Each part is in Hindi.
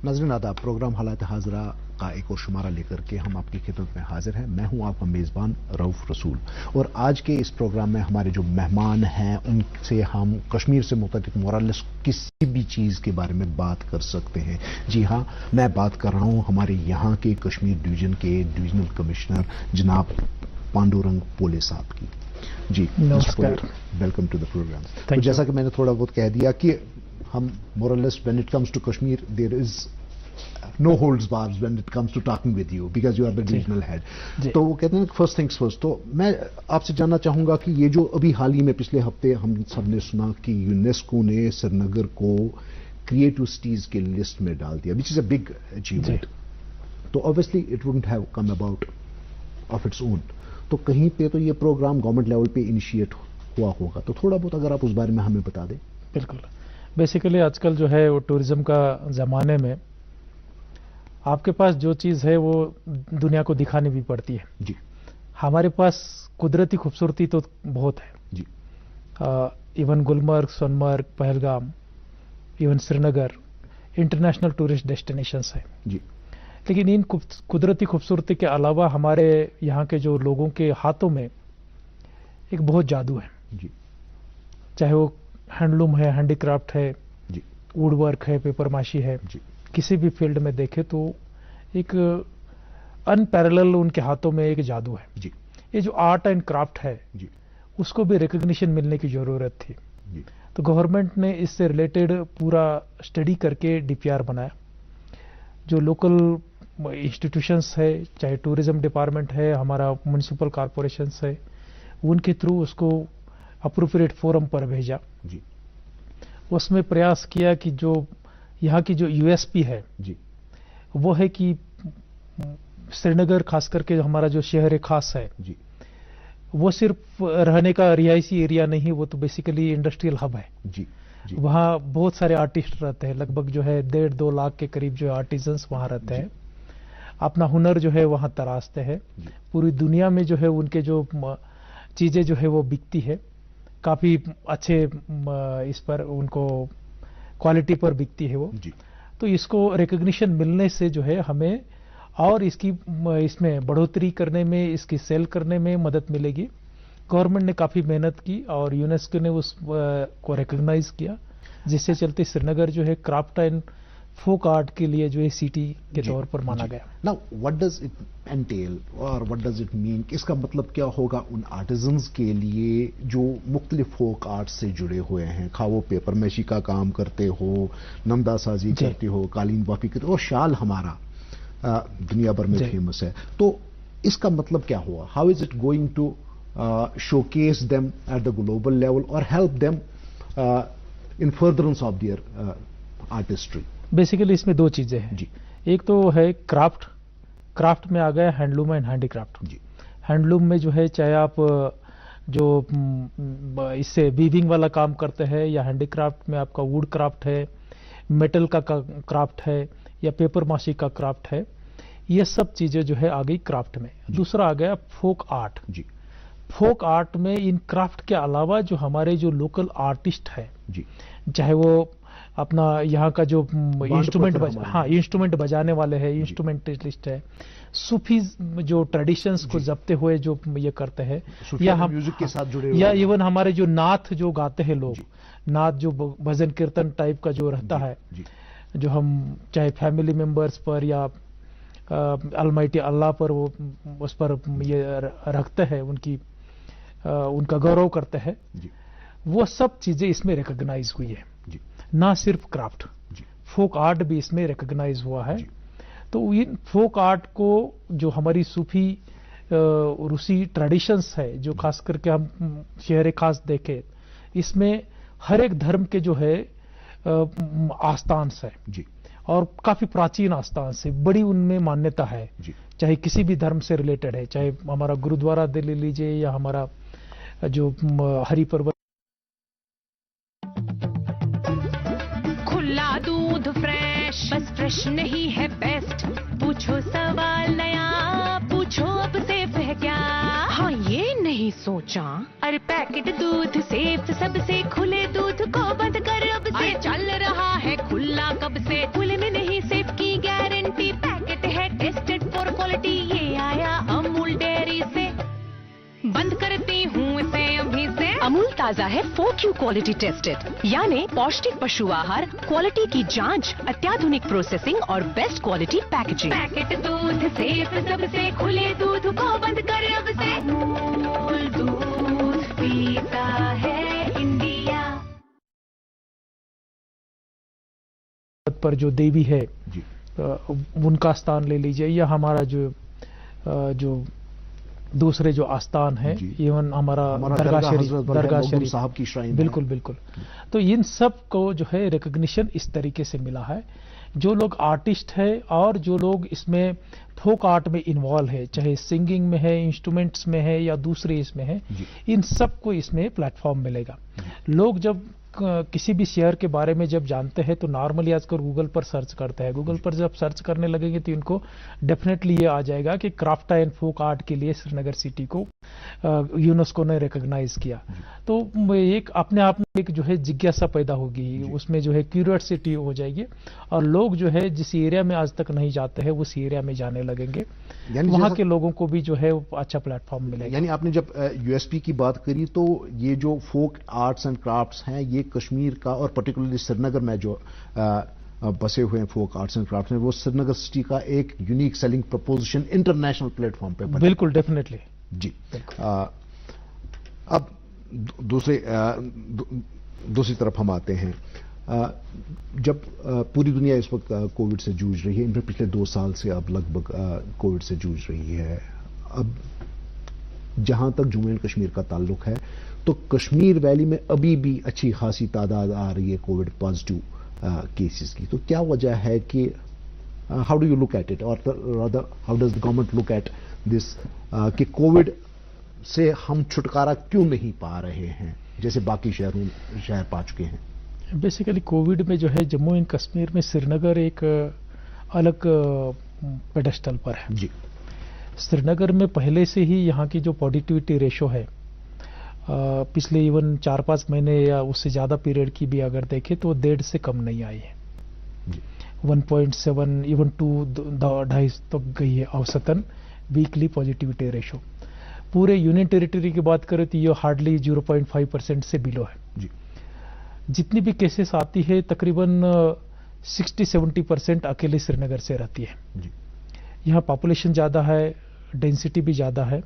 नाज़रीन आदाब, प्रोग्राम हालात हाज़रा का एक और शुमारा लेकर के हम आपकी खिदमत में हाजिर हैं। मैं हूं आपका मेज़बान रऊफ रसूल और आज के इस प्रोग्राम में हमारे जो मेहमान हैं उनसे हम कश्मीर से मुतल्लिक मोरलेस किसी भी चीज़ के बारे में बात कर सकते हैं। जी हाँ, मैं बात कर रहा हूं हमारे यहाँ के कश्मीर डिवीज़न के डिवीज़नल कमिश्नर जनाब पांडुरंग पोले साहब की। जी नमस्कार, वेलकम टू द प्रोग्राम। तो जैसा कि मैंने थोड़ा बहुत कह दिया कि हम मोरलेस when it comes to Kashmir there is no holds bars when it comes to talking with you because you are the regional head. तो वो कहते हैं फर्स्ट थिंग्स फर्स्ट। तो मैं आपसे जानना चाहूंगा कि ये जो अभी हाल ही में पिछले हफ्ते हम सब ने सुना कि यूनेस्को ने श्रीनगर को क्रिएटिव सिटीज के लिस्ट में डाल दिया, which is a big achievement. तो obviously it wouldn't have come about of its own. तो कहीं पे तो ये प्रोग्राम गवर्नमेंट लेवल पे इनिशिएट हुआ होगा, तो थोड़ा बहुत अगर आप उस बारे में हमें बता दें। बिल्कुल। बेसिकली आजकल जो है वो टूरिज्म का ज़माने में आपके पास जो चीज़ है वो दुनिया को दिखानी भी पड़ती है। जी। हमारे पास कुदरती खूबसूरती तो बहुत है जी। Even Gulmarg, Sonmarg, Pahalgam, even Srinagar international tourist destinations है। जी। लेकिन इन कुदरती खूबसूरती के अलावा हमारे यहाँ के जो लोगों के हाथों में एक बहुत जादू है। जी। चाहे वो हैंडलूम है, हैंडीक्राफ्ट है, जी, वुड वर्क है, पेपर माशी है, जी, किसी भी फील्ड में देखे तो एक अनपैरेलल उनके हाथों में एक जादू है। जी। ये जो आर्ट एंड क्राफ्ट है जी, उसको भी रिकग्निशन मिलने की जरूरत थी। जी। तो गवर्नमेंट ने इससे रिलेटेड पूरा स्टडी करके डीपीआर बनाया। जो लोकल इंस्टीट्यूशंस है, चाहे टूरिज्म डिपार्टमेंट है, हमारा म्युनिसिपल कॉरपोरेशंस है, उनके थ्रू उसको अप्रोप्रिएट फोरम पर भेजा। जी। उसमें प्रयास किया कि जो यहाँ की जो यूएसपी है जी, वो है कि श्रीनगर खास करके हमारा जो शहर खास है जी, वो सिर्फ रहने का रिहायशी एरिया नहीं, वो तो बेसिकली इंडस्ट्रियल हब है। जी, जी। वहाँ बहुत सारे आर्टिस्ट रहते हैं, लगभग जो है 1.5-2 लाख के करीब जो आर्टिजन्स वहाँ रहते हैं, अपना हुनर जो है वहाँ तराशते हैं। पूरी दुनिया में जो है उनके जो चीजें जो है वो बिकती है, काफी अच्छे इस पर उनको क्वालिटी पर बिकती है वो। जी। तो इसको रिकग्निशन मिलने से जो है हमें और इसमें बढ़ोतरी करने में, इसकी सेल करने में मदद मिलेगी। गवर्नमेंट ने काफी मेहनत की और यूनेस्को ने उस को रिकग्नाइज किया, जिससे चलते श्रीनगर जो है क्राफ्ट एंड फोक आर्ट के लिए जो है सिटी के तौर पर माना गया। Now what does it entail और व्हाट डज इट मीन? इसका मतलब क्या होगा उन आर्टिजन्स के लिए जो मुख्तलिफ फोक आर्ट से जुड़े हुए हैं, खा वो पेपर मैशी का काम करते हो, नमदासाजी करते हो, कालीन बाफी करते हो, और शाल हमारा दुनिया भर में फेमस है। तो इसका मतलब क्या हुआ? How is it going to showcase them at the global level और help them in furtherance of their artistry? Basically इसमें दो चीजें हैं जी। एक तो है क्राफ्ट में आ गया हैंडलूम एंड हैंडीक्राफ्ट। जी। हैंडलूम में जो है चाहे आप जो इससे वीविंग वाला काम करते हैं, या हैंडीक्राफ्ट में आपका वुड क्राफ्ट है, मेटल का क्राफ्ट है, या पेपर माशी का क्राफ्ट है, ये सब चीजें जो है आ गई क्राफ्ट में। दूसरा आ गया फोक आर्ट। जी। फोक आर्ट में इन क्राफ्ट के अलावा जो हमारे जो लोकल आर्टिस्ट है, जी, चाहे वो अपना यहाँ का जो इंस्ट्रूमेंट बजाने वाले हैं, इंस्ट्रूमेंटलिस्ट है, सूफी जो ट्रेडिशंस को जपते हुए जो ये करते हैं, या हम म्यूजिक के साथ जुड़े, या इवन हमारे जो नाथ जो गाते हैं लोग, नाथ जो भजन कीर्तन टाइप का जो रहता है, जो हम चाहे फैमिली मेंबर्स पर या अलमाइटी अल्लाह पर वो उस पर ये रखते हैं, उनका गौरव करते हैं, वो सब चीजें इसमें रिकॉग्नाइज हुई है। ना सिर्फ क्राफ्ट, फोक आर्ट भी इसमें रिकॉग्नाइज हुआ है। तो इन फोक आर्ट को जो हमारी सूफी रूसी ट्रेडिशंस है, जो खास करके हम शहर खास देखें, इसमें हर एक धर्म के जो है आस्थान है जी, और काफी प्राचीन आस्थान से बड़ी उनमें मान्यता है जी। चाहे चाहे किसी भी धर्म से रिलेटेड है, चाहे हमारा गुरुद्वारा दे ले लीजिए या हमारा जो हरि पर्वत। खुला दूध फ्रेश, बस फ्रेश नहीं है बेस्ट। पूछो सवाल नया, पूछो अब सेफ है क्या? हाँ ये नहीं सोचा, अरे पैकेट दूध सेफ सबसे, खुले दूध को बंद कर अब से। चल रहा है खुला कब से, खुले में नहीं सेफ अमूल ताज़ा है 4Q क्वालिटी टेस्टेड, यानी पौष्टिक पशु आहार, क्वालिटी की जांच, अत्याधुनिक प्रोसेसिंग और बेस्ट क्वालिटी पैकेजिंग। पैकेट दूध सेफ सबसे, खुले दूध को बंद कर अब से। अमूल दूध पीता है इंडिया। पर जो देवी है जी, उनका स्थान ले लीजिए, या हमारा जो दूसरे जो आस्थान है, इवन हमारा दरगाह शरीफ साहब की श्राइन, बिल्कुल बिल्कुल। तो इन सब को जो है रिकग्निशन इस तरीके से मिला है। जो लोग आर्टिस्ट है और जो लोग इसमें फोक आर्ट में इन्वॉल्व है, चाहे सिंगिंग में है, इंस्ट्रूमेंट्स में है या दूसरे इसमें है, इन सबको इसमें प्लेटफॉर्म मिलेगा। लोग जब किसी भी शेयर के बारे में जब जानते हैं तो नॉर्मली आजकल गूगल पर सर्च करते हैं। गूगल पर जब सर्च करने लगेंगे तो इनको डेफिनेटली ये आ जाएगा कि क्राफ्ट एंड फोक आर्ट के लिए श्रीनगर सिटी को यूनेस्को ने रिकॉग्नाइज किया। तो एक अपने आप में एक जो है जिज्ञासा पैदा होगी, उसमें जो है क्यूरियोसिटी हो जाएगी और लोग जो है जिस एरिया में आज तक नहीं जाते हैं उस एरिया में जाने लगेंगे, वहां के लोगों को भी जो है अच्छा प्लेटफॉर्म मिलेगा। यानी आपने जब यूएसपी की बात करी तो ये जो फोक आर्ट्स एंड क्राफ्ट्स हैं ये कश्मीर का और पर्टिकुलरली श्रीनगर में जो बसे हुए हैं फोक आर्ट्स एंड क्राफ्ट्स में, वो श्रीनगर सिटी का एक unique selling preposition international platform पे बना। बिल्कुल, डेफिनेटली जी। अब दूसरी तरफ हम आते हैं। जब पूरी दुनिया इस वक्त कोविड से जूझ रही है, इनमें पिछले 2 साल से अब लगभग कोविड से जूझ रही है। अब जहां तक जम्मू एंड कश्मीर का ताल्लुक है तो कश्मीर वैली में अभी भी अच्छी खासी तादाद आ रही है कोविड पॉजिटिव केसेस की। तो क्या वजह है कि how do you look at it, और rather how does the government look at this कि कोविड से हम छुटकारा क्यों नहीं पा रहे हैं जैसे बाकी शहर पा चुके हैं? बेसिकली कोविड में जो है जम्मू एंड कश्मीर में श्रीनगर एक अलग पेडेस्टल पर है जी। श्रीनगर में पहले से ही यहाँ की जो पॉजिटिविटी रेशो है पिछले इवन 4-5 महीने या उससे ज्यादा पीरियड की भी अगर देखें तो 1.5 से कम नहीं आई है। 1.7 इवन 2.5 तक गई है औसतन वीकली पॉजिटिविटी रेशो। पूरे यूनियन टेरिटरी की बात करें तो ये हार्डली 0.5% से बिलो है जी। जितनी भी केसेस आती है तकरीबन 60-70% अकेले श्रीनगर से रहती है जी। यहाँ पॉपुलेशन ज्यादा है, डेंसिटी भी ज्यादा है,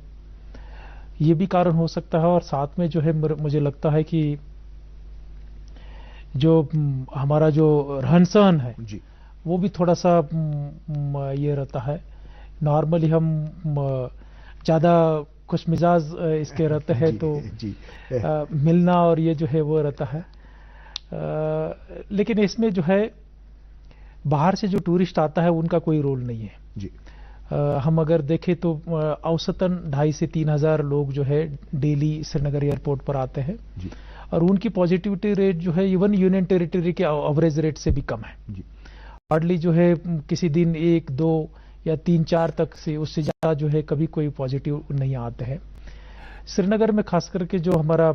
ये भी कारण हो सकता है। और साथ में जो है मुझे लगता है कि जो हमारा जो रहन सहन है जी। वो भी थोड़ा सा ये रहता है। नॉर्मली हम ज्यादा खुश मिजाज इसके रहते हैं तो मिलना और ये जो है वो रहता है। लेकिन इसमें जो है बाहर से जो टूरिस्ट आता है उनका कोई रोल नहीं है जी। हम अगर देखें तो औसतन 2,500 से 3,000 लोग जो है डेली श्रीनगर एयरपोर्ट पर आते हैं जी। और उनकी पॉजिटिविटी रेट जो है इवन यूनियन टेरिटरी के एवरेज रेट से भी कम है जी। हार्डली जो है किसी दिन 1, 2 या 3-4 तक से उससे ज्यादा जो है कभी कोई पॉजिटिव नहीं आते हैं। श्रीनगर में खास करके जो हमारा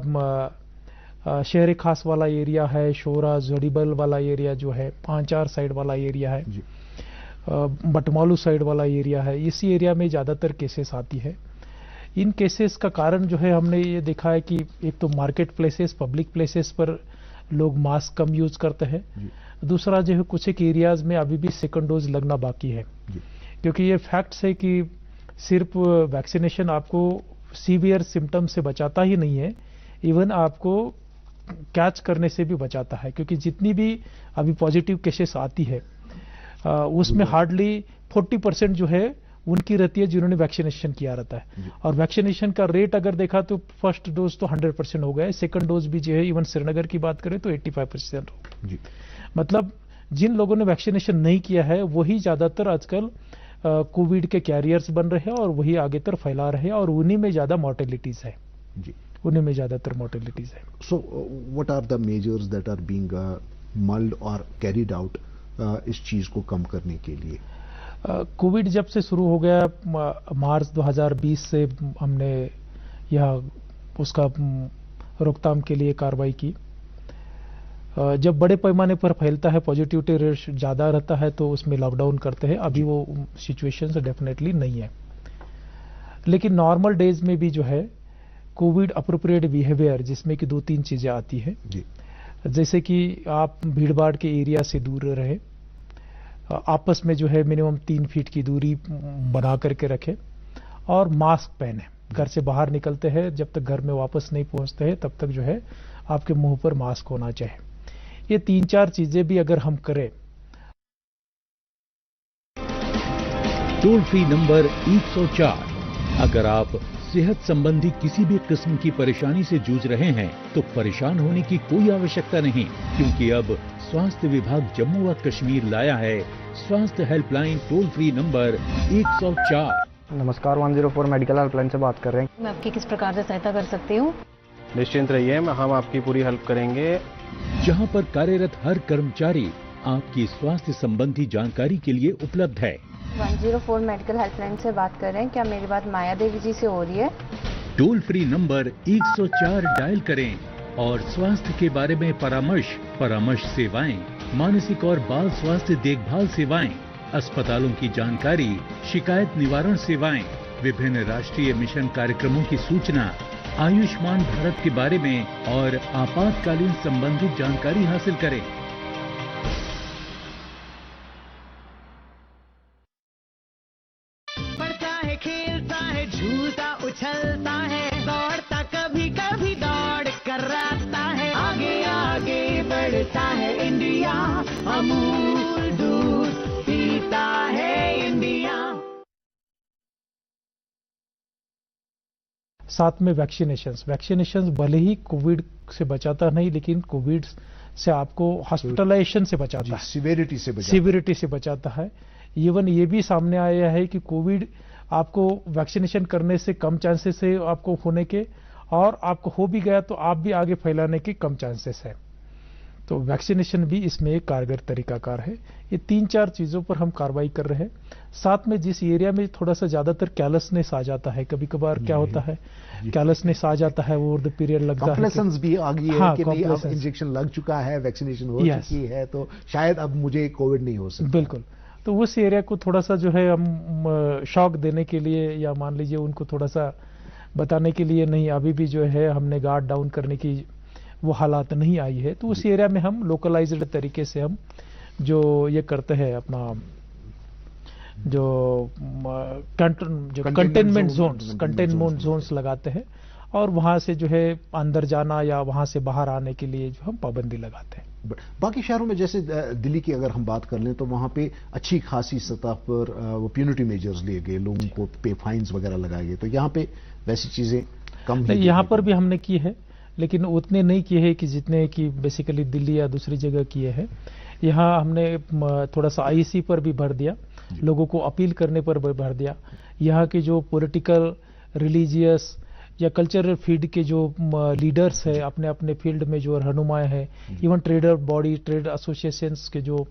शहर खास वाला एरिया है, शोरा जोड़ीबल वाला एरिया जो है, पांचार साइड वाला एरिया है, बटमालू साइड वाला एरिया है, इसी एरिया में ज्यादातर केसेस आती है। इन केसेस का कारण जो है हमने ये देखा है कि एक तो मार्केट प्लेसेस, पब्लिक प्लेसेस पर लोग मास्क कम यूज करते हैं, दूसरा जो है कुछ एक एरियाज में अभी भी सेकंड डोज लगना बाकी है क्योंकि ये फैक्ट्स है कि सिर्फ वैक्सीनेशन आपको सीवियर सिम्टम से बचाता ही नहीं है, इवन आपको कैच करने से भी बचाता है। क्योंकि जितनी भी अभी पॉजिटिव केसेस आती है उसमें हार्डली 40% जो है उनकी रहती है जिन्होंने वैक्सीनेशन किया रहता है। और वैक्सीनेशन का रेट अगर देखा तो फर्स्ट डोज तो 100% हो गया है, सेकंड डोज भी जो है इवन श्रीनगर की बात करें तो 85% हो गया। मतलब जिन लोगों ने वैक्सीनेशन नहीं किया है वही ज्यादातर आजकल कोविड के कैरियर्स बन रहे हैं और वही आगे तर फैला रहे हैं और उन्हीं में ज्यादा मॉर्टेलिटीज है जी, उन्हीं में ज्यादातर मॉर्टेलिटीज है। So what are the measures that are being mulled और कैरिड आउट इस चीज को कम करने के लिए? कोविड जब से शुरू हो गया मार्च 2020 से हमने यह उसका रोकथाम के लिए कार्रवाई की। जब बड़े पैमाने पर फैलता है, पॉजिटिविटी रेट ज्यादा रहता है तो उसमें लॉकडाउन करते हैं। अभी वो सिचुएशन डेफिनेटली नहीं है, लेकिन नॉर्मल डेज में भी जो है कोविड अप्रोप्रिएट बिहेवियर, जिसमें कि 2-3 चीजें आती है जी। जैसे कि आप भीड़भाड़ के एरिया से दूर रहे, आपस में जो है मिनिमम 3 फीट की दूरी बना करके रखें, और मास्क पहने। घर से बाहर निकलते हैं, जब तक घर में वापस नहीं पहुंचते हैं तब तक जो है आपके मुंह पर मास्क होना चाहिए। ये 3-4 चीजें भी अगर हम करें। Toll free number 104। अगर आप सेहत संबंधी किसी भी किस्म की परेशानी से जूझ रहे हैं तो परेशान होने की कोई आवश्यकता नहीं, क्योंकि अब स्वास्थ्य विभाग जम्मू व कश्मीर लाया है स्वास्थ्य हेल्पलाइन टोल फ्री नंबर 104। नमस्कार, 104 मेडिकल हेल्पलाइन से बात कर रहे हैं। मैं आपकी किस प्रकार से सहायता कर सकती हूँ? निश्चिंत रहिए, हम आपकी पूरी हेल्प करेंगे। जहां पर कार्यरत हर कर्मचारी आपकी स्वास्थ्य संबंधी जानकारी के लिए उपलब्ध है। 104 मेडिकल हेल्पलाइन से बात कर रहे हैं, क्या मेरी बात माया देवी जी से हो रही है? टोल फ्री नंबर 104 डायल करें और स्वास्थ्य के बारे में परामर्श सेवाएं, मानसिक और बाल स्वास्थ्य देखभाल सेवाएं, अस्पतालों की जानकारी, शिकायत निवारण सेवाएं, विभिन्न राष्ट्रीय मिशन कार्यक्रमों की सूचना, आयुष्मान भारत के बारे में और आपातकालीन संबंधित जानकारी हासिल करें। पढ़ता है, खेलता है, झूलता उछलता है, दौड़ता कभी कभी दौड़ कर आता है, आगे आगे बढ़ता है इंडिया, अमूल दूध पीता है इंडिया। साथ में वैक्सीनेशंस भले ही कोविड से बचाता नहीं, लेकिन कोविड से आपको हॉस्पिटलाइजेशन से बचाता है, सिवियरिटी से बचाता है। इवन ये भी सामने आया है कि कोविड आपको वैक्सीनेशन करने से कम चांसेस है आपको होने के, और आपको हो भी गया तो आप भी आगे फैलाने के कम चांसेस है। तो वैक्सीनेशन भी इसमें एक कारगर तरीकाकार है। ये 3-4 चीजों पर हम कार्रवाई कर रहे हैं। साथ में जिस एरिया में थोड़ा सा ज्यादातर कैलसनेस आ जाता है, कभी कभार क्या होता है कैलसनेस आ जाता है, ओवर द पीरियड लगता है, कॉम्प्लेसेंस भी आ गई है कि नहीं, अब इंजेक्शन लग चुका है, वैक्सीनेशन हो चुकी है, तो शायद अब मुझे कोविड नहीं हो सकता। बिल्कुल। तो उस एरिया को थोड़ा सा जो है हम शॉक देने के लिए, या मान लीजिए उनको थोड़ा सा बताने के लिए, नहीं अभी भी जो है हमने गार्ड डाउन करने की वो हालात नहीं आई है, तो उस एरिया में हम लोकलाइज्ड तरीके से हम जो ये करते हैं अपना जो कंटेनमेंट जोन्स लगाते हैं, और वहां से जो है अंदर जाना या वहां से बाहर आने के लिए जो हम पाबंदी लगाते हैं। बाकी शहरों में जैसे दिल्ली की अगर हम बात कर लें तो वहां पे अच्छी खासी सतह पर वो प्यूनिटी मेजर्स लिए गए, लोगों को पे फाइन्स वगैरह लगाए गए, तो यहाँ पे वैसी चीजें कम ही यहाँ पर भी हमने की है, लेकिन उतने नहीं किए हैं कि जितने कि बेसिकली दिल्ली या दूसरी जगह किए हैं। यहाँ हमने थोड़ा सा आईसी पर भी भर दिया, लोगों को अपील करने पर भी भर दिया। यहाँ के जो पॉलिटिकल, रिलीजियस या कल्चरल फील्ड के जो लीडर्स है, अपने अपने फील्ड में जो रहनुमाएं हैं, even trader body, trade associations के जो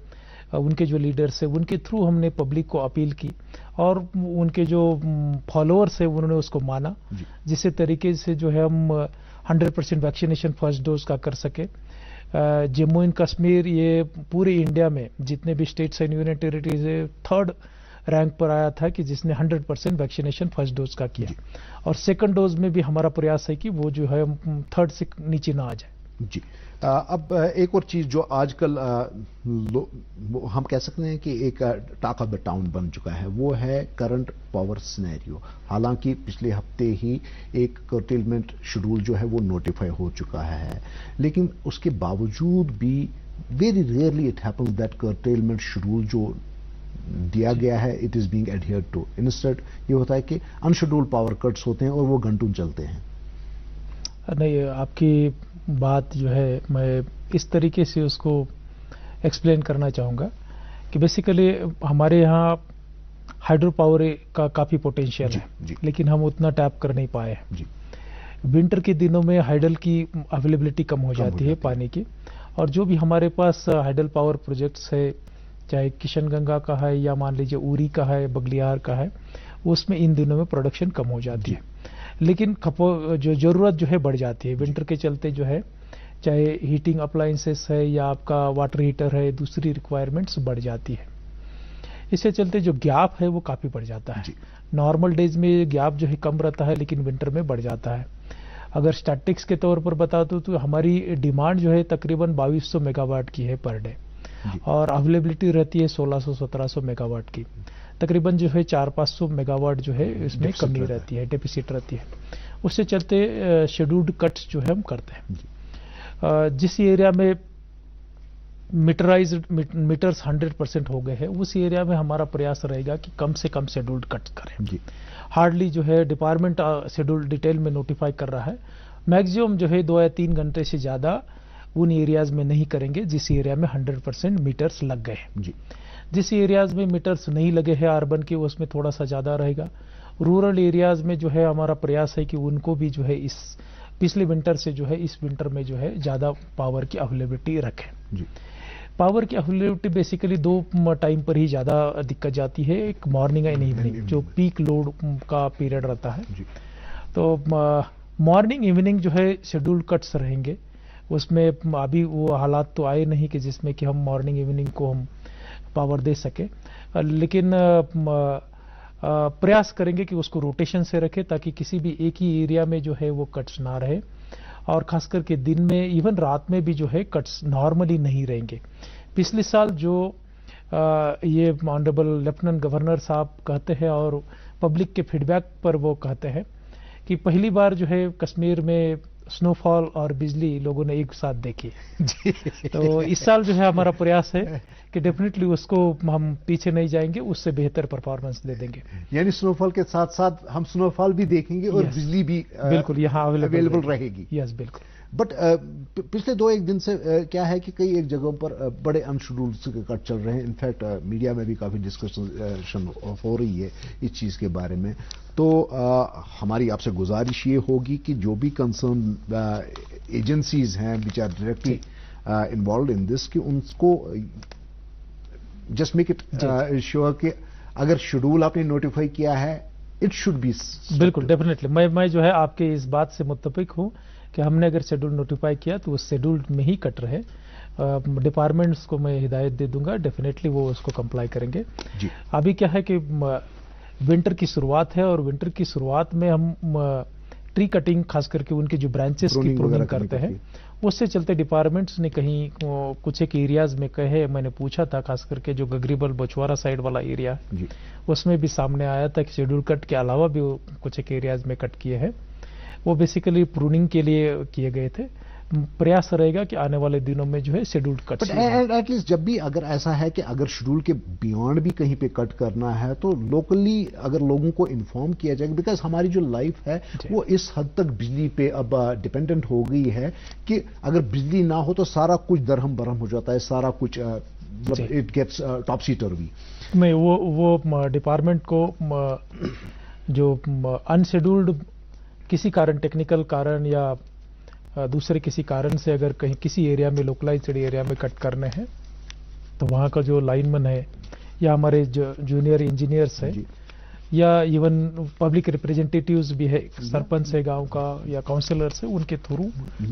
उनके जो लीडर्स है, उनके थ्रू हमने पब्लिक को अपील की, और उनके जो फॉलोअर्स है उन्होंने उसको माना, जिससे तरीके से जो है हम 100% वैक्सीनेशन फर्स्ट डोज का कर सके। जम्मू एंड कश्मीर ये पूरे इंडिया में जितने भी स्टेट्स एंड यूनियन टेरिटरीज है 3rd रैंक पर आया था कि जिसने 100% वैक्सीनेशन फर्स्ट डोज का किया, और सेकंड डोज में भी हमारा प्रयास है कि वो जो है 3rd से नीचे ना आ जाए। जी। अब एक और चीज जो आजकल हम कह सकते हैं कि एक टॉक ऑफ द टाउन बन चुका है, वो है करंट पावर सिनेरियो। हालांकि पिछले हफ्ते ही एक कर्टेलमेंट शेड्यूल जो है वो नोटिफाई हो चुका है, लेकिन उसके बावजूद भी very rarely it happens that curtailment schedule जो दिया गया है it is being adhered to. Instead ये होता है कि अनशेड्यूल्ड पावर कट्स होते हैं और वो घंटों चलते हैं। नहीं, आपकी बात जो है मैं इस तरीके से उसको एक्सप्लेन करना चाहूँगा कि बेसिकली हमारे यहाँ हाइड्रो पावर का काफ़ी पोटेंशियल है, लेकिन हम उतना टैप कर नहीं पाए हैं। विंटर के दिनों में हाइडल की अवेलेबिलिटी कम हो जाती है पानी की, और जो भी हमारे पास हाइडल पावर प्रोजेक्ट्स है, चाहे किशनगंगा का है या मान लीजिए उरी का है, बगलियार का है, उसमें इन दिनों में प्रोडक्शन कम हो जाती है, लेकिन जो जरूरत जो है बढ़ जाती है विंटर के चलते। जो है चाहे हीटिंग अप्लायंसेस है या आपका वाटर हीटर है, दूसरी रिक्वायरमेंट्स बढ़ जाती है। इससे चलते जो गैप है वो काफ़ी बढ़ जाता है। नॉर्मल डेज में गैप जो है कम रहता है, लेकिन विंटर में बढ़ जाता है। अगर स्टैटिक्स के तौर पर बता दूं तो हमारी डिमांड जो है तकरीबन 2200 मेगावाट की है पर डे और अवेलेबिलिटी रहती है 1600-1700 मेगावाट की। तकरीबन जो है 400-500 मेगावाट जो है इसमें कमी रहती है, डेफिसिट रहती है। उससे चलते शेड्यूल्ड कट्स जो है हम करते हैं। जिस एरिया में मीटर्स 100% हो गए हैं उस एरिया में हमारा प्रयास रहेगा कि कम से कम शेड्यूल्ड कट करें। हार्डली जो है डिपार्टमेंट शेड्यूल डिटेल में नोटिफाई कर रहा है, मैक्सिमम जो है 2 या 3 घंटे से ज्यादा उन एरियाज में नहीं करेंगे जिस एरिया में 100% मीटर्स लग गए हैं। जिस एरियाज में मीटर्स नहीं लगे हैं अर्बन के उसमें थोड़ा सा ज्यादा रहेगा। रूरल एरियाज में जो है हमारा प्रयास है कि उनको भी जो है इस पिछले विंटर से जो है इस विंटर में जो है ज्यादा पावर की अवेलेबिलिटी रखें। पावर की अवेलेबिलिटी बेसिकली 2 टाइम पर ही ज्यादा दिक्कत जाती है, एक मॉर्निंग एंड इवनिंग जो पीक लोड का पीरियड रहता है। तो मॉर्निंग इवनिंग जो है शेड्यूल्ड कट्स रहेंगे, उसमें अभी वो हालात तो आए नहीं कि जिसमें कि हम मॉर्निंग इवनिंग को हम पावर दे सके, लेकिन प्रयास करेंगे कि उसको रोटेशन से रखें ताकि किसी भी एक ही एरिया में जो है वो कट्स ना रहे। और खास करके दिन में इवन रात में भी जो है कट्स नॉर्मली नहीं रहेंगे। पिछले साल जो ये ऑनरेबल लेफ्टिनेंट गवर्नर साहब कहते हैं और पब्लिक के फीडबैक पर वो कहते हैं कि पहली बार जो है कश्मीर में स्नोफॉल और बिजली लोगों ने एक साथ देखी। तो इस साल जो है हमारा प्रयास है कि डेफिनेटली उसको हम पीछे नहीं जाएंगे, उससे बेहतर परफॉर्मेंस दे देंगे। यानी स्नोफॉल के साथ साथ हम स्नोफॉल भी देखेंगे और बिजली भी बिल्कुल यहाँ अवेलेबल रहेगी। यस बिल्कुल। बट पिछले 2-1 दिन से क्या है कि कई एक जगहों पर बड़े अनशेड्यूल्ड कट चल रहे हैं। इनफैक्ट मीडिया में भी काफी डिस्कशन हो रही है इस चीज के बारे में। तो हमारी आपसे गुजारिश ये होगी कि जो भी कंसर्न एजेंसीज हैं which are directly involve in this, कि उनको जस्ट मेक इट श्योर कि अगर शेड्यूल आपने नोटिफाई किया है इट शुड बी। बिल्कुल डेफिनेटली मैं जो है आपके इस बात से मुत्तफिक हूं कि हमने अगर शेड्यूल नोटिफाई किया तो उस शेड्यूल में ही कट रहे। डिपार्टमेंट्स को मैं हिदायत दे दूंगा, डेफिनेटली वो उसको कंप्लाई करेंगे। अभी क्या है कि विंटर की शुरुआत है और विंटर की शुरुआत में हम ट्री कटिंग खास करके उनके जो ब्रांचेस की प्रूनिंग करते हैं, उससे चलते डिपार्टमेंट्स ने कहीं कुछ एक एरियाज में कहे, मैंने पूछा था खास करके जो गगरीबल बछवारा साइड वाला एरिया उसमें भी सामने आया था कि शेड्यूल कट के अलावा भी कुछ एक एरियाज में कट किए हैं। वो बेसिकली प्रूनिंग के लिए किए गए थे। प्रयास रहेगा कि आने वाले दिनों में जो है शेड्यूल्ड कट। एटलीस्ट जब भी अगर ऐसा है कि अगर शेड्यूल के बियॉन्ड भी कहीं पे कट करना है तो लोकली अगर लोगों को इन्फॉर्म किया जाएगा, बिकॉज हमारी जो लाइफ है वो इस हद तक बिजली पे अब डिपेंडेंट हो गई है कि अगर बिजली ना हो तो सारा कुछ दरहम बरहम हो जाता है, सारा कुछ इट गेट्स टॉपसी टर्वी। मैं वो डिपार्टमेंट को जो अनशेड्यूल्ड किसी कारण, टेक्निकल कारण या दूसरे किसी कारण से अगर कहीं किसी एरिया में लोकलाइज्ड एरिया में कट करने हैं तो वहाँ का जो लाइनमैन है या हमारे जो जूनियर इंजीनियर्स है या इवन पब्लिक रिप्रेजेंटेटिव्स भी है, सरपंच है गांव का या काउंसिलर्स है, उनके थ्रू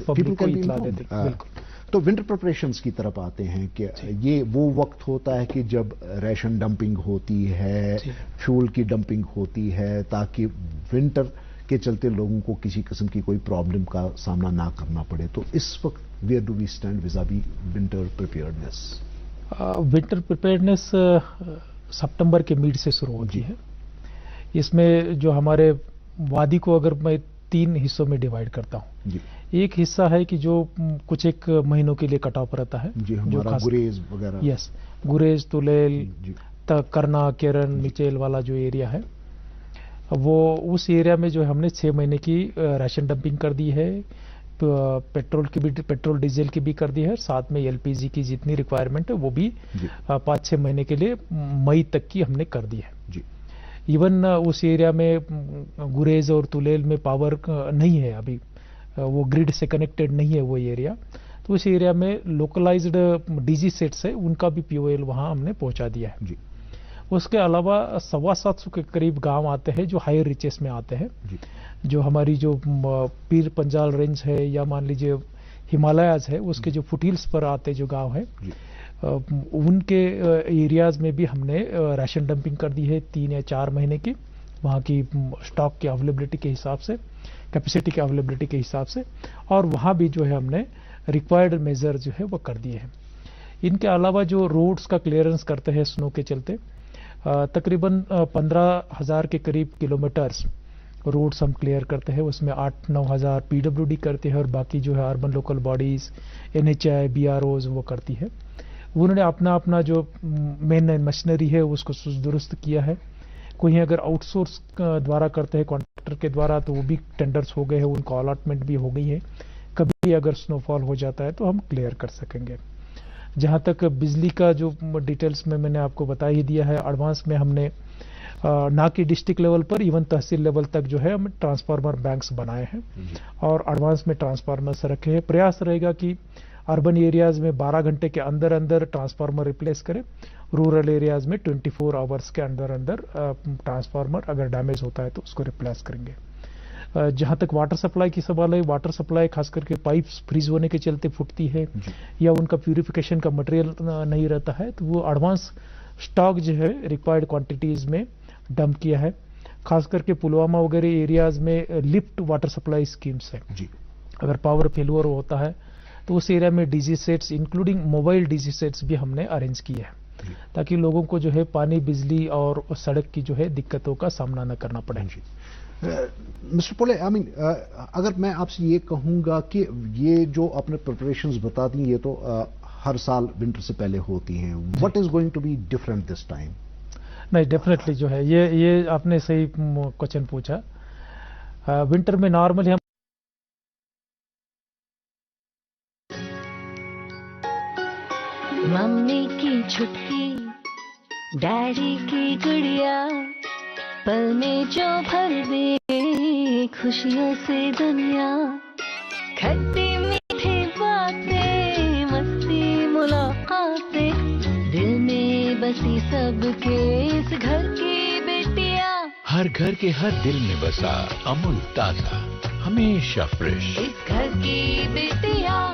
पब्लिक को इत्तला देते हैं। बिल्कुल। तो विंटर प्रिपरेशंस की तरफ आते हैं कि ये वो वक्त होता है कि जब राशन डंपिंग होती है, फ्यूल की डंपिंग होती है, ताकि विंटर के चलते लोगों को किसी किस्म की कोई प्रॉब्लम का सामना ना करना पड़े। तो इस वक्त where do we stand vis-a-vis winter preparedness? Winter preparedness सितंबर के मिड से शुरू होती है। इसमें जो हमारे वादी को अगर मैं 3 हिस्सों में डिवाइड करता हूँ, एक हिस्सा है कि जो कुछ एक महीनों के लिए कट ऑफ रहता है, जो गुरेज वगैरह, यस गुरेज, तुलेल, करना, केरन, मिचेल वाला जो एरिया है, वो उस एरिया में जो हमने 6 महीने की राशन डंपिंग कर दी है। पेट्रोल की भी, पेट्रोल डीजल की भी कर दी है, साथ में एलपीजी की जितनी रिक्वायरमेंट है वो भी 5-6 महीने के लिए मई तक की हमने कर दी है। इवन उस एरिया में गुरेज और तुलेल में पावर नहीं है अभी, वो ग्रिड से कनेक्टेड नहीं है वो एरिया, तो उस एरिया में लोकलाइज्ड डीजी सेट्स है, उनका भी पीओएल वहां हमने पहुंचा दिया है। उसके अलावा 725 के करीब गांव आते हैं जो हायर रिचेस में आते हैं, जो हमारी जो पीर पंजाल रेंज है या मान लीजिए हिमालयाज है उसके जो फुटहिल्स पर आते जो गांव है, उनके एरियाज में भी हमने राशन डंपिंग कर दी है 3 या 4 महीने की, वहाँ की स्टॉक की अवेलेबिलिटी के हिसाब से, कैपेसिटी की अवेलेबिलिटी के हिसाब से, और वहाँ भी जो है हमने रिक्वायर्ड मेजर जो है वो कर दिए हैं। इनके अलावा जो रोड्स का क्लियरेंस करते हैं स्नो के चलते, तकरीबन 15,000 के करीब किलोमीटर्स रोड्स हम क्लियर करते हैं। उसमें 8-9 हज़ार पीडब्ल्यूडी करते हैं और बाकी जो है urban local bodies, NHI, BROs वो करती है। उन्होंने अपना अपना जो मेन मशीनरी है उसको दुरुस्त किया है। कोई अगर आउटसोर्स द्वारा करते हैं कॉन्ट्रैक्टर के द्वारा तो वो भी टेंडर्स हो गए हैं, उनको अलॉटमेंट भी हो गई है। कभी अगर स्नोफॉल हो जाता है तो हम क्लियर कर सकेंगे। जहां तक बिजली का जो डिटेल्स में मैंने आपको बता ही दिया है, एडवांस में हमने ना कि डिस्ट्रिक्ट लेवल पर, इवन तहसील लेवल तक जो है हम ट्रांसफार्मर बैंक्स बनाए हैं और एडवांस में ट्रांसफार्मर्स रखे हैं। प्रयास रहेगा कि अर्बन एरियाज में 12 घंटे के अंदर अंदर ट्रांसफार्मर रिप्लेस करें, रूरल एरियाज में 24 आवर्स के अंदर अंदर ट्रांसफार्मर अगर डैमेज होता है तो उसको रिप्लेस करेंगे। जहां तक वाटर सप्लाई की सवाल है, वाटर सप्लाई खास करके पाइप्स फ्रीज होने के चलते फूटती है या उनका प्यूरिफिकेशन का मटेरियल नहीं रहता है, तो वो एडवांस स्टॉक जो है रिक्वायर्ड क्वांटिटीज में डंप किया है। खास करके पुलवामा वगैरह एरियाज में लिफ्ट वाटर सप्लाई स्कीम्स है। अगर पावर फेलियर होता है तो उस एरिया में DG sets including mobile DG sets भी हमने अरेंज किए हैं ताकि लोगों को जो है पानी, बिजली और सड़क की जो है दिक्कतों का सामना न करना पड़े। मिस्टर पोले, आई मीन अगर मैं आपसे ये कहूंगा कि ये जो आपने प्रिपरेशंस बता दी ये तो हर साल विंटर से पहले होती हैं, what is going to be different this time? नहीं, डेफिनेटली जो है ये आपने सही क्वेश्चन पूछा। विंटर में नॉर्मली हम मम्मी की छुटकी, डैडी की गुड़िया, पल में जो भर दे खुशियों से दुनिया, खट्टी मीठी बातें, मस्ती मुलाकातें, दिल में बसी सबके इस घर की बेटियां, हर घर के हर दिल में बसा अमूल ताजा, हमेशा फ्रेश, इस घर की बेटियां।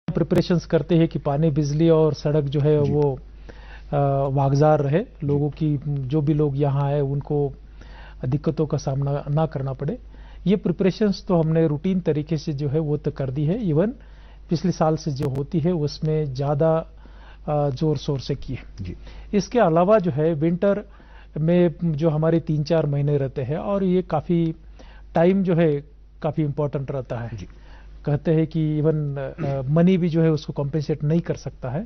प्रिपरेशंस करते हैं कि पानी, बिजली और सड़क जो है वो वागजार रहे, लोगों की जो भी लोग यहाँ आए उनको दिक्कतों का सामना ना करना पड़े। ये प्रिपरेशंस तो हमने रूटीन तरीके से जो है वो तो कर दी है। इवन पिछले साल से जो होती है उसमें ज़्यादा जोर शोर से की है। इसके अलावा जो है विंटर में जो हमारे 3-4 महीने रहते हैं और ये काफ़ी टाइम जो है काफ़ी इम्पोर्टेंट रहता है। कहते हैं कि इवन मनी भी जो है उसको कॉम्पेंसेट नहीं कर सकता है,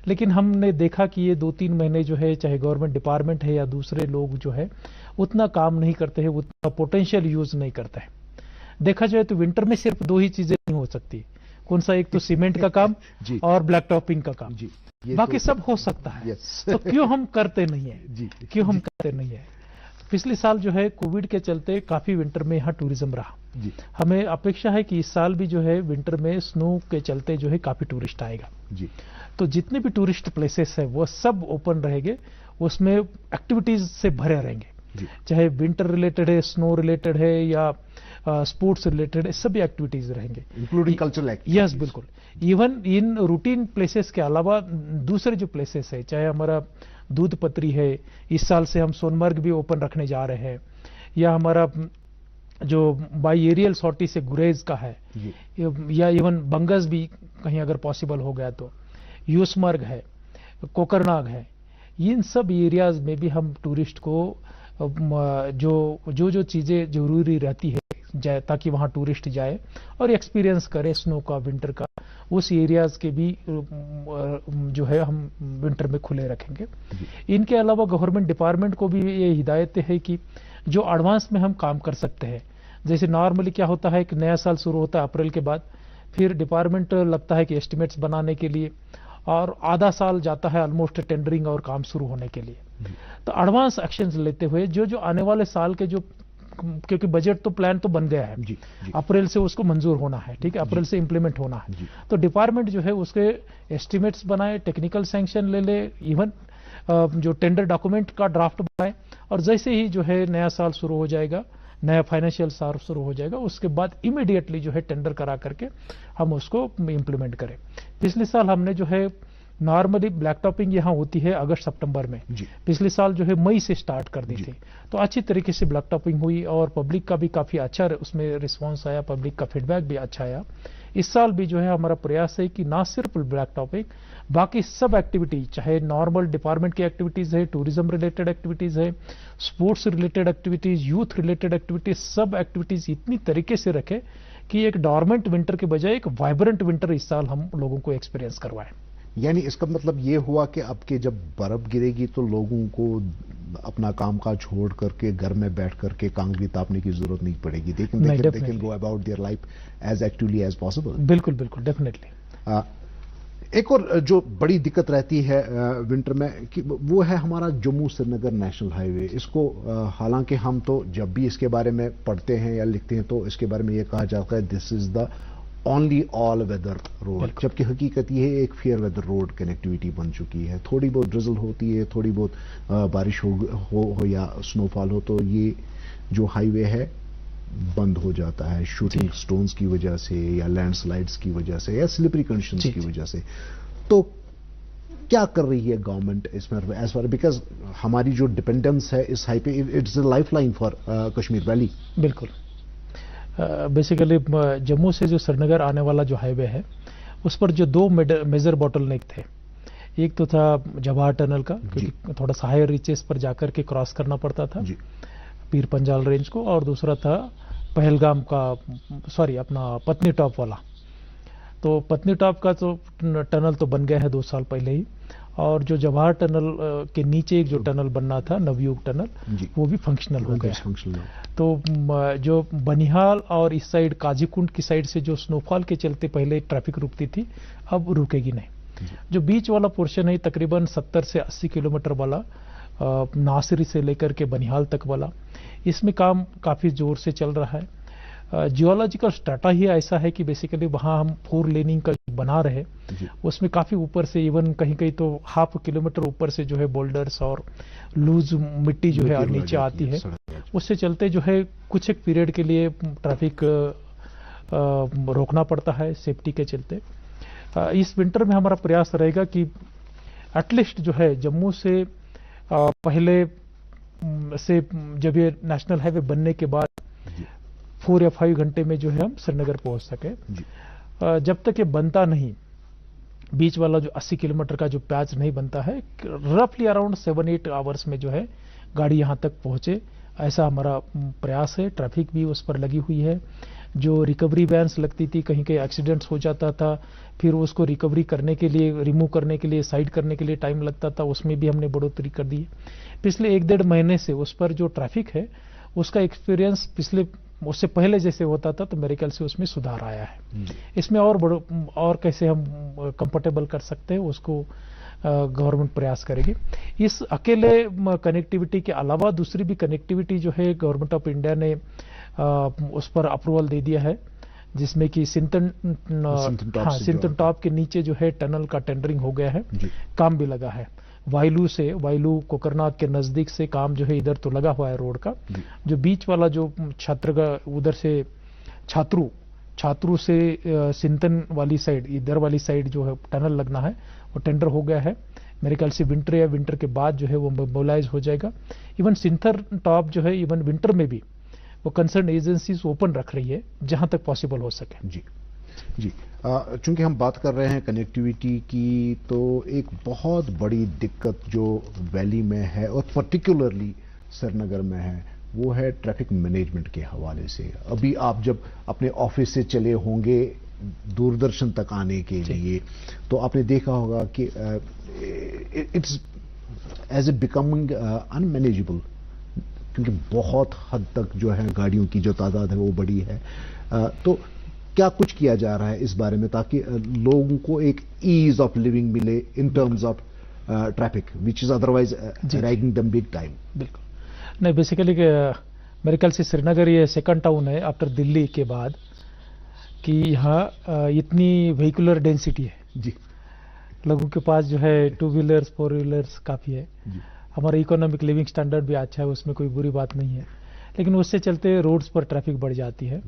लेकिन हमने देखा कि ये 2-3 महीने जो है चाहे गवर्नमेंट डिपार्टमेंट है या दूसरे लोग जो है उतना काम नहीं करते हैं, उतना पोटेंशियल यूज नहीं करते हैं। देखा जाए तो विंटर में सिर्फ 2 ही चीजें नहीं हो सकती। कौन सा? एक तो सीमेंट का काम और ब्लैक टॉपिंग का काम, बाकी सब हो सकता है। तो क्यों हम करते नहीं है? क्यों हम करते नहीं है? पिछले साल जो है कोविड के चलते काफी विंटर में यहाँ टूरिज्म रहा। हमें अपेक्षा है कि इस साल भी जो है विंटर में स्नो के चलते जो है काफी टूरिस्ट आएगा। तो जितने भी टूरिस्ट प्लेसेस है वो सब ओपन रहेंगे, उसमें एक्टिविटीज से भरे रहेंगे, चाहे विंटर रिलेटेड है, स्नो रिलेटेड है या स्पोर्ट्स रिलेटेड है, सभी एक्टिविटीज रहेंगे इंक्लूडिंग कल्चरल एक्टिविटीज। यस, बिल्कुल। इवन इन रूटीन प्लेसेस के अलावा दूसरे जो प्लेसेस है, चाहे हमारा दूध पत्री है, इस साल से हम सोनमर्ग भी ओपन रखने जा रहे हैं, या हमारा जो बाई एरियल सॉर्टी से गुरेज का है, या इवन बंगस भी कहीं अगर पॉसिबल हो गया तो यूसमर्ग है, कोकरनाग है, इन सब एरियाज में भी हम टूरिस्ट को जो चीजें जरूरी रहती है ताकि वहां टूरिस्ट जाए और एक्सपीरियंस करे स्नो का, विंटर का, उस एरियाज के भी जो है हम विंटर में खुले रखेंगे। इनके अलावा गवर्नमेंट डिपार्टमेंट को भी ये हिदायतें है कि जो एडवांस में हम काम कर सकते हैं, जैसे नॉर्मली क्या होता है कि नया साल शुरू होता है अप्रैल के बाद, फिर डिपार्टमेंट लगता है कि एस्टिमेट्स बनाने के लिए, और आधा साल जाता है ऑलमोस्ट टेंडरिंग और काम शुरू होने के लिए। तो एडवांस एक्शंस लेते हुए जो आने वाले साल के जो, क्योंकि बजट तो प्लान तो बन गया है, अप्रैल से उसको मंजूर होना है, ठीक है, अप्रैल से इंप्लीमेंट होना है, तो डिपार्टमेंट जो है उसके एस्टिमेट्स बनाए, टेक्निकल सैंक्शन ले ले, इवन जो टेंडर डॉक्यूमेंट का ड्राफ्ट बनाए, और जैसे ही जो है नया साल शुरू हो जाएगा, नया फाइनेंशियल साल शुरू हो जाएगा, उसके बाद इमीडिएटली जो है टेंडर करा करके हम उसको इंप्लीमेंट करें। पिछले साल हमने जो है नॉर्मली ब्लैक टॉपिंग यहाँ होती है अगस्त सितंबर में, पिछले साल जो है मई से स्टार्ट कर दी थी। तो अच्छी तरीके से ब्लैक टॉपिंग हुई और पब्लिक का भी काफी अच्छा उसमें रिस्पांस आया, पब्लिक का फीडबैक भी अच्छा आया। इस साल भी जो है हमारा प्रयास है कि ना सिर्फ ब्लैक टॉपिंग, बाकी सब एक्टिविटीज, चाहे नॉर्मल डिपार्टमेंट की एक्टिविटीज है, टूरिज्म रिलेटेड एक्टिविटीज है, sports related activities, youth related activities, सब एक्टिविटीज इतनी तरीके से रखे कि एक डॉर्मेंट विंटर के बजाय एक वाइब्रेंट विंटर इस साल हम लोगों को एक्सपीरियंस करवाएं। यानी इसका मतलब ये हुआ कि अब के जब बर्फ गिरेगी तो लोगों को अपना कामकाज छोड़ करके घर में बैठ करके कांगड़ी तापने की जरूरत नहीं पड़ेगी। They can go about their life as actively as possible. बिल्कुल बिल्कुल, डेफिनेटली। एक और जो बड़ी दिक्कत रहती है विंटर में कि वो है हमारा जम्मू श्रीनगर नेशनल हाईवे। इसको हालांकि हम तो जब भी इसके बारे में पढ़ते हैं या लिखते हैं तो इसके बारे में ये कहा जाता है this is the only all weather road, जबकि हकीकत ये है एक फेयर वेदर रोड कनेक्टिविटी बन चुकी है। थोड़ी बहुत ड्रिजल होती है, थोड़ी बहुत बारिश हो या स्नोफॉल हो तो ये जो हाईवे है बंद हो जाता है शूटिंग स्टोन्स की वजह से या लैंडस्लाइड्स की वजह से या स्लिपरी कंडीशंस की वजह से। तो क्या कर रही है गवर्नमेंट इसमें एज फार, बिकॉज हमारी जो डिपेंडेंस है इस highway, it's a lifeline for Kashmir valley. बिल्कुल। बेसिकली जम्मू से जो श्रीनगर आने वाला जो हाईवे है उस पर जो दो मेजर बॉटलनेक थे, एक तो था जवाहर टनल का, क्योंकि थोड़ा सा हायर रीचेस पर जाकर के क्रॉस करना पड़ता था पीर पंजाल रेंज को, और दूसरा था पहलगाम का, सॉरी अपना पत्नी टॉप वाला। तो पत्नी टॉप का तो टनल तो बन गया है 2 साल पहले ही, और जो जवाहर टनल के नीचे एक जो टनल बनना था नवयुग टनल, वो भी फंक्शनल हो गया। तो जो बनिहाल और इस साइड काजीकुंड की साइड से जो स्नोफॉल के चलते पहले ट्रैफिक रुकती थी अब रुकेगी नहीं। जो बीच वाला पोर्शन है तकरीबन 70 से 80 किलोमीटर वाला, नासिरी से लेकर के बनिहाल तक वाला, इसमें काम काफी जोर से चल रहा है। जियोलॉजिकल स्ट्रेटा ही ऐसा है कि बेसिकली वहां हम 4 लेनिंग का बना रहे, उसमें काफी ऊपर से इवन कहीं कहीं तो ½ किलोमीटर ऊपर से जो है बोल्डर्स और लूज मिट्टी जो है नीचे आती है। उससे चलते जो है कुछ एक पीरियड के लिए ट्रैफिक रोकना पड़ता है सेफ्टी के चलते। इस विंटर में हमारा प्रयास रहेगा कि एटलीस्ट जो है जम्मू से पहले से जब ये नेशनल हाईवे बनने के बाद 4 या 5 घंटे में जो है हम श्रीनगर पहुंच सके। जब तक ये बनता नहीं, बीच वाला जो 80 किलोमीटर का जो पैच नहीं बनता है, रफली अराउंड 7-8 आवर्स में जो है गाड़ी यहां तक पहुंचे, ऐसा हमारा प्रयास है। ट्रैफिक भी उस पर लगी हुई है। जो रिकवरी वैन्स लगती थी, कहीं कहीं एक्सीडेंट्स हो जाता था, फिर उसको रिकवरी करने के लिए, रिमूव करने के लिए, साइड करने के लिए टाइम लगता था, उसमें भी हमने बढ़ोतरी कर दी है। पिछले 1-1.5 महीने से उस पर जो ट्रैफिक है उसका एक्सपीरियंस पिछले उससे पहले जैसे होता था, तो मेरे ख्याल से उसमें सुधार आया है। इसमें और कैसे हम कंफर्टेबल कर सकते हैं उसको गवर्नमेंट प्रयास करेगी। इस अकेले कनेक्टिविटी के अलावा दूसरी भी कनेक्टिविटी जो है गवर्नमेंट ऑफ इंडिया ने उस पर अप्रूवल दे दिया है, जिसमें कि सिंतन टॉप के नीचे जो है टनल का टेंडरिंग हो गया है, काम भी लगा है। वाइलू कोकरनाग के नजदीक से काम जो है इधर तो लगा हुआ है रोड का। जो बीच वाला जो उधर से छात्रू से सिंतन वाली साइड, इधर वाली साइड जो है टनल लगना है, वो टेंडर हो गया है। मेरे ख्याल से विंटर या विंटर के बाद जो है वो मोबिलाइज हो जाएगा। इवन सिंथर टॉप जो है इवन विंटर में भी वो कंसर्न एजेंसीज ओपन रख रही है जहां तक पॉसिबल हो सके। जी चूंकि हम बात कर रहे हैं कनेक्टिविटी की, तो एक बहुत बड़ी दिक्कत जो वैली में है और पर्टिकुलरली श्रीनगर में है, वो है ट्रैफिक मैनेजमेंट के हवाले से। अभी आप जब अपने ऑफिस से चले होंगे दूरदर्शन तक आने के लिए, तो आपने देखा होगा कि it's as a becoming unmanageable, क्योंकि बहुत हद तक जो है गाड़ियों की जो तादाद है वो बड़ी है। तो क्या कुछ किया जा रहा है इस बारे में ताकि लोगों को एक ईज ऑफ लिविंग मिले in terms of traffic which is otherwise ragging them big time? बिल्कुल नहीं, बेसिकली मेरे ख्याल से श्रीनगर ये सेकंड टाउन है आफ्टर दिल्ली के बाद कि यहाँ इतनी व्हीकुलर डेंसिटी है जी। लोगों के पास जो है 2 व्हीलर्स 4 व्हीलर्स काफ़ी है। हमारा इकोनॉमिक लिविंग स्टैंडर्ड भी अच्छा है, उसमें कोई बुरी बात नहीं है, लेकिन उससे चलते रोड्स पर ट्रैफिक बढ़ जाती है।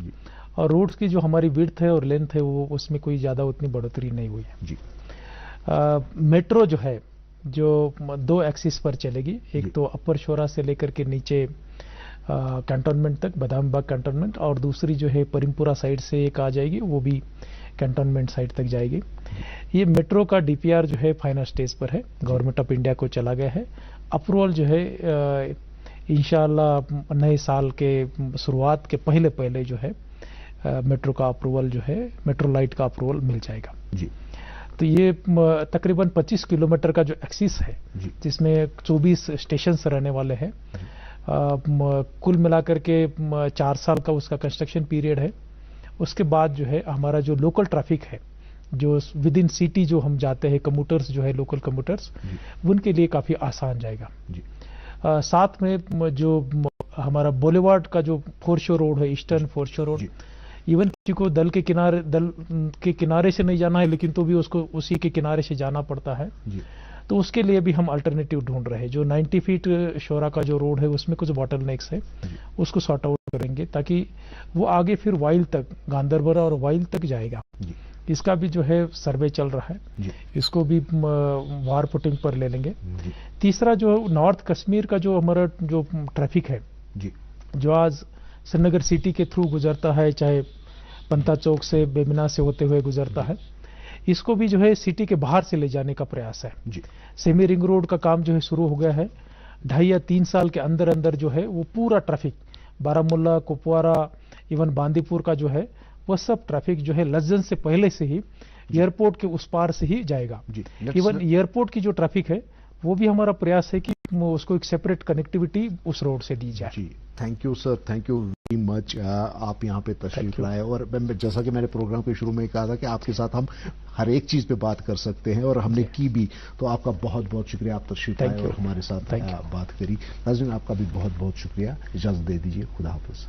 और रोड्स की जो हमारी विड्थ है और लेंथ है वो उसमें कोई ज़्यादा उतनी बढ़ोतरी नहीं हुई है जी। मेट्रो जो है जो 2 एक्सिस पर चलेगी, एक तो अपर शोरा से लेकर के नीचे कैंटोनमेंट तक, बादामबाग कैंटोनमेंट, और दूसरी जो है परिमपुरा साइड से एक आ जाएगी, वो भी कैंटोनमेंट साइड तक जाएगी। ये मेट्रो का डीपीआर जो है फाइनल स्टेज पर है, गवर्नमेंट ऑफ इंडिया को चला गया है। अप्रूवल जो है इंशाल्लाह नए साल के शुरुआत के पहले जो है मेट्रो का अप्रूवल जो है, मेट्रो लाइट का अप्रूवल मिल जाएगा जी। तो ये तकरीबन 25 किलोमीटर का जो एक्सिस है, जिसमें 24 स्टेशन रहने वाले हैं, कुल मिलाकर के 4 साल का उसका कंस्ट्रक्शन पीरियड है। उसके बाद जो है हमारा जो लोकल ट्रैफिक है, जो विद इन सिटी जो हम जाते हैं, कम्यूटर्स जो है, लोकल कम्यूटर्स, उनके लिए काफी आसान जाएगा जी। साथ में जो हमारा बोलेवार्ड का जो फोरशोर रोड है, ईस्टर्न फोरशोर रोड, इवन किसी को दल के किनारे से नहीं जाना है, लेकिन तो भी उसको उसी के किनारे से जाना पड़ता है जी। तो उसके लिए भी हम अल्टरनेटिव ढूंढ रहे हैं। जो 90 फीट शोरा का जो रोड है उसमें कुछ बॉटलनेक्स है, उसको सॉर्ट आउट करेंगे ताकि वो आगे फिर वाइल तक, गांधरबरा और वाइल तक जाएगा। इसका भी जो है सर्वे चल रहा है, इसको भी वार पुटिंग पर ले लेंगे। तीसरा जो नॉर्थ कश्मीर का जो हमारा जो ट्रैफिक है जी, जो आज श्रीनगर सिटी के थ्रू गुजरता है, चाहे पंता चौक से, बेमिना से होते हुए गुजरता है, इसको भी जो है सिटी के बाहर से ले जाने का प्रयास है जी। सेमी रिंग रोड का काम जो है शुरू हो गया है। 2.5 या 3 साल के अंदर अंदर जो है वो पूरा ट्रैफिक, बारामूला, कुपवारा, इवन बांदीपुर का जो है वो सब ट्रैफिक जो है लज्जन से पहले से ही एयरपोर्ट के उस पार से ही जाएगा। इवन एयरपोर्ट की जो ट्रैफिक है वो भी हमारा प्रयास है कि उसको एक सेपरेट कनेक्टिविटी उस रोड से दी जाए जी। Thank you sir, thank you very much. आप यहाँ पे तशरीफ लाए, और जैसा कि मैंने प्रोग्राम के शुरू में कहा था कि आपके साथ हम हर एक चीज पे बात कर सकते हैं, और हमने की भी। तो आपका बहुत बहुत शुक्रिया, आप तशरीफ लाए और हमारे साथ बात करी। नाज़रीन, आपका भी बहुत बहुत शुक्रिया। इजाजत दे दीजिए, खुदा हाफिज।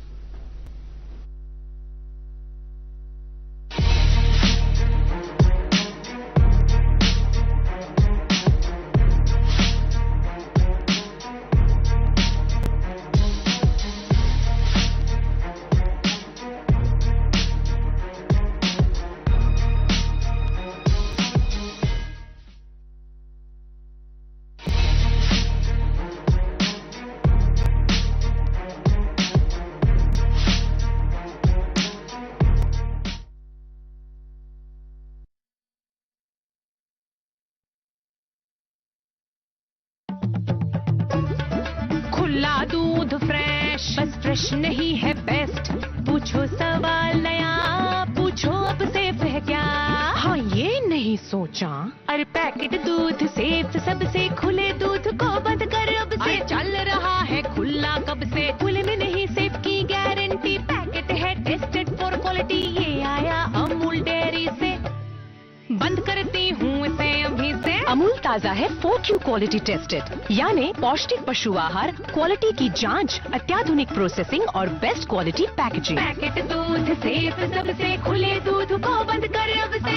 दूध फ्रेश, बस फ्रेश नहीं है बेस्ट। पूछो सवाल नया, पूछो अब सेफ है क्या? हाँ ये नहीं सोचा, अरे पैकेट दूध सेफ सबसे, खुले दूध को बंद कर अब से। चल रहा है खुला कब से, खुले में नहीं सेफ की गारंटी। पैकेट है टेस्टेड फॉर क्वालिटी, ये आया अमूल डेयरी से। बंद करती हूँ इसे अभी से। अमूल ताजा है 4Q क्वालिटी टेस्टेड, यानी पौष्टिक पशु आहार, क्वालिटी की जांच, अत्याधुनिक प्रोसेसिंग और बेस्ट क्वालिटी पैकेजिंग। पैकेट दूध सेफ सबसे, खुले दूध को बंद कर अब से।